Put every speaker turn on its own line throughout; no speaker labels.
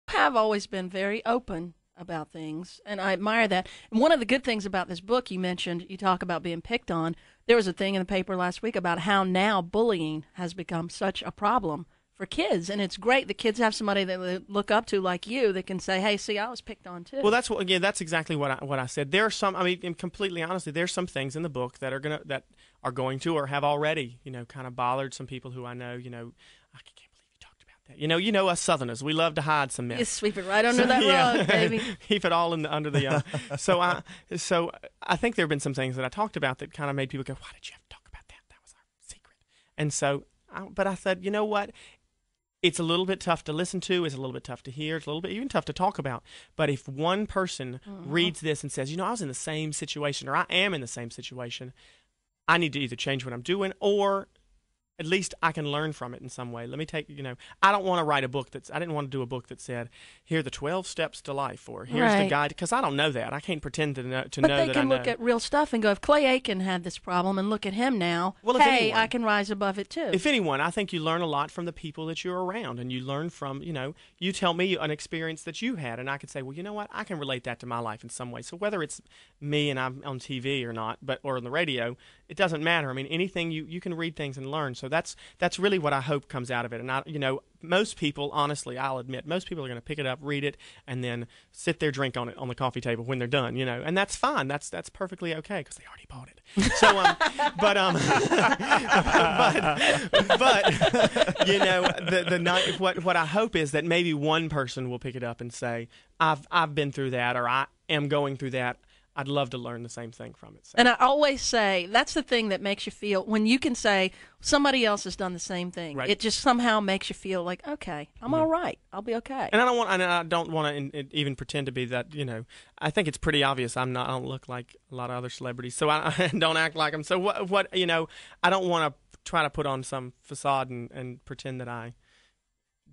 have always been very open about things, and I admire that. And one of the good things about this book you mentioned, you talk about being picked on. There was a thing in the paper last week about how now bullying has become such a problem for kids, and it's great the kids have somebody that they look up to like you that can say, "Hey, see, I was picked on too."
Well, that's exactly what I said. There are some. I mean, and completely honestly, there's some things in the book that are going to or have already, kind of bothered some people who I know. I can't believe you talked about that. You know us Southerners, we love to hide some mess.
You sweep it right under that rug, baby.
Keep it all under the. So I think there have been some things that I talked about that kind of made people go, "Why did you have to talk about that? That was our secret." And so, but I said, you know what? It's a little bit tough to listen to. It's a little bit tough to hear. It's a little bit even tough to talk about. But if one person reads this and says, I was in the same situation, or I am in the same situation, I need to either change what I'm doing, or at least I can learn from it in some way. Let me take, I don't want to write a book I didn't want to do a book that said, here are the 12 steps to life, or here's the guide, because I don't know that. I can't pretend to know that I know.
But they can look at real stuff and go, if Clay Aiken had this problem and look at him now, I can rise above it too.
If anyone, I think you learn a lot from the people that you're around, and you learn from, you tell me an experience that you had, and I could say, well, you know what, I can relate that to my life in some way. So whether it's me and I'm on TV or not, or on the radio, it doesn't matter. I mean, anything, you can read things and learn. So that's really what I hope comes out of it. And most people, honestly, I'll admit, most people are going to pick it up, read it, and then sit there, drink on it on the coffee table when they're done. And that's fine. That's perfectly okay because they already bought it. So, what I hope is that maybe one person will pick it up and say, I've been through that, or I am going through that. I'd love to learn the same thing from it. So.
And I always say, that's the thing that makes you feel, when you can say, somebody else has done the same thing, right. It just somehow makes you feel like, okay, I'm all right. I'll be okay.
And I don't want to even pretend to be that, I think it's pretty obvious I don't look like a lot of other celebrities, so I don't act like them. So what I don't want to try to put on some facade and pretend that I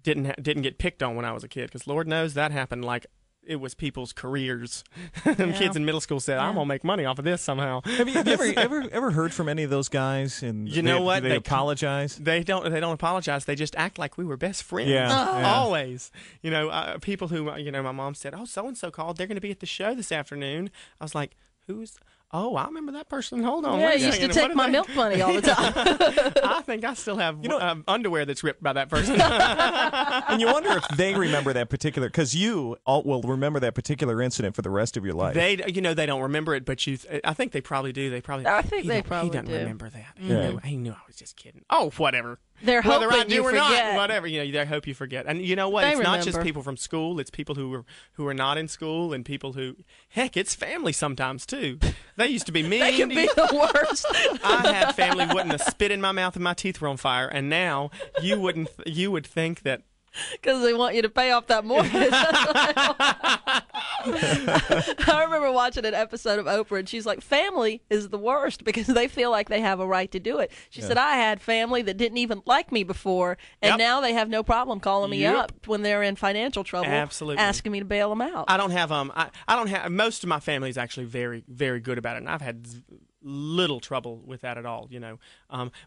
didn't get picked on when I was a kid, because Lord knows that happened like it was people's careers. Kids in middle school said, I'm going to make money off of this somehow.
Have you ever heard from any of those guys? And
know what?
They apologize?
They don't apologize. They just act like we were best friends.
Yeah.
Always. People who, my mom said, oh, so-and-so called. They're going to be at the show this afternoon. I was like, who's... Oh, I remember that person. Hold on.
Yeah, I used to take my milk money all the time.
I think I still have underwear that's ripped by that person.
And you wonder if they remember that particular, because you will remember that particular incident for the rest of your life.
They don't remember it, but I think they probably do.
I think they probably do.
He doesn't remember that. He knew I was just kidding. Oh, whatever.
They're
Whether
hoping
I do
you
or
forget.
not, whatever. They hope you forget. And you know what? It's not just people from school. It's people who are not in school, and people who, heck, it's family sometimes too. They used to be mean.
They can be the worst.
I had family wouldn't have spit in my mouth and my teeth were on fire, and now you would think that.
Because they want you to pay off that mortgage. I remember watching an episode of Oprah, and she's like, family is the worst because they feel like they have a right to do it. She said, I had family that didn't even like me before, and now they have no problem calling me up when they're in financial trouble, asking me to bail them out.
I don't have most of my family is actually very, very good about it, and I've had little trouble with that at all,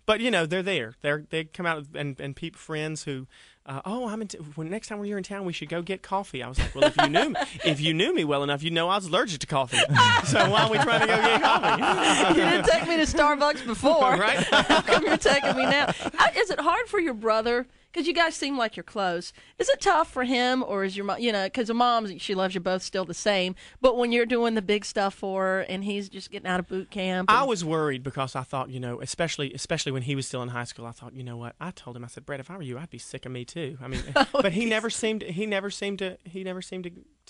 but they're there. They come out and peep friends who, when next time when you're in town, we should go get coffee. I was like, well, if you knew me well enough, you know I was allergic to coffee. So why are we trying to go get coffee?
You didn't take me to Starbucks before,
right?
How come you're taking me now? Is it hard for your brother? Because you guys seem like you're close. Is it tough for him, or is your mom, because the mom, she loves you both still the same, but when you're doing the big stuff for her and he's just getting out of boot camp?
I was worried because I thought, especially when he was still in high school, I thought, you know what? I told him, I said, Brett, if I were you, I'd be sick of me too. I mean, but he never seemed to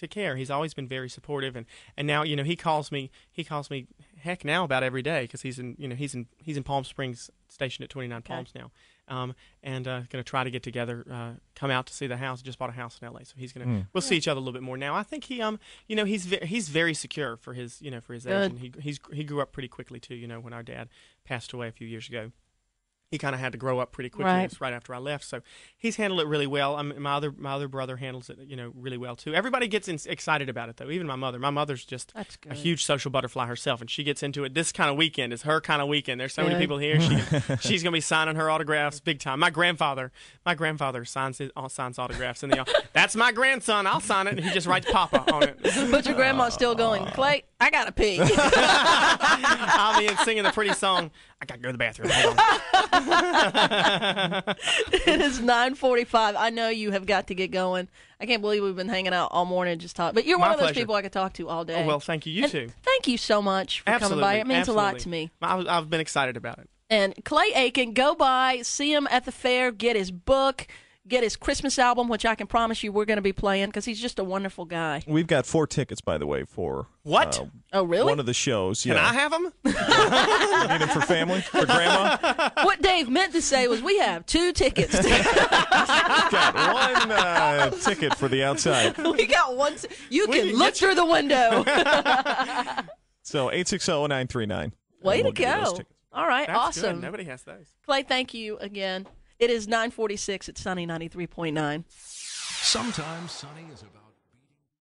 care. He's always been very supportive, and now, he calls me heck now about every day because he's in Palm Springs, stationed at 29 Palms now. And going to try to get together, come out to see the house. Just bought a house in LA, so he's going to. We'll see each other a little bit more now. I think he's very secure for his age, and he grew up pretty quickly too. When our dad passed away a few years ago, he kind of had to grow up pretty quickly.
Right.
It's right after I left, so he's handled it really well. My other brother handles it, really well too. Everybody gets excited about it though. Even my mother. My mother's just a huge social butterfly herself, and she gets into it. This kind of weekend is her kind of weekend. There's so many people here. She's gonna be signing her autographs big time. My grandfather signs autographs, and that's my grandson. I'll sign it, and he just writes Papa on it.
But your grandma's still going, Clay, I gotta pee.
I'll be singing the pretty song. I gotta go to the bathroom. Hold on.
It is 9:45. I know you have got to get going. I can't believe we've been hanging out all morning and just talk. But you're one of those people I could talk to all day.
Oh, well, thank you. You too.
Thank you so much for coming by. It means a lot to me.
I've been excited about it.
And Clay Aiken, go by, see him at the fair, get his book, get his Christmas album, which I can promise you we're going to be playing because he's just a wonderful guy.
We've got 4 tickets, by the way, for
what?
Oh, really?
One of the shows. Yeah.
Can I have them?
You need them for family, for grandma.
What Dave meant to say was we have 2 tickets.
We've got 1 ticket for the outside.
We got 1. You can look through the window.
So 860-0939.
Way to go. All right,
That's
awesome.
Good. Nobody has those.
Clay, thank you again. It is 9:46 at Sunny 93.9.
Sometimes Sunny is about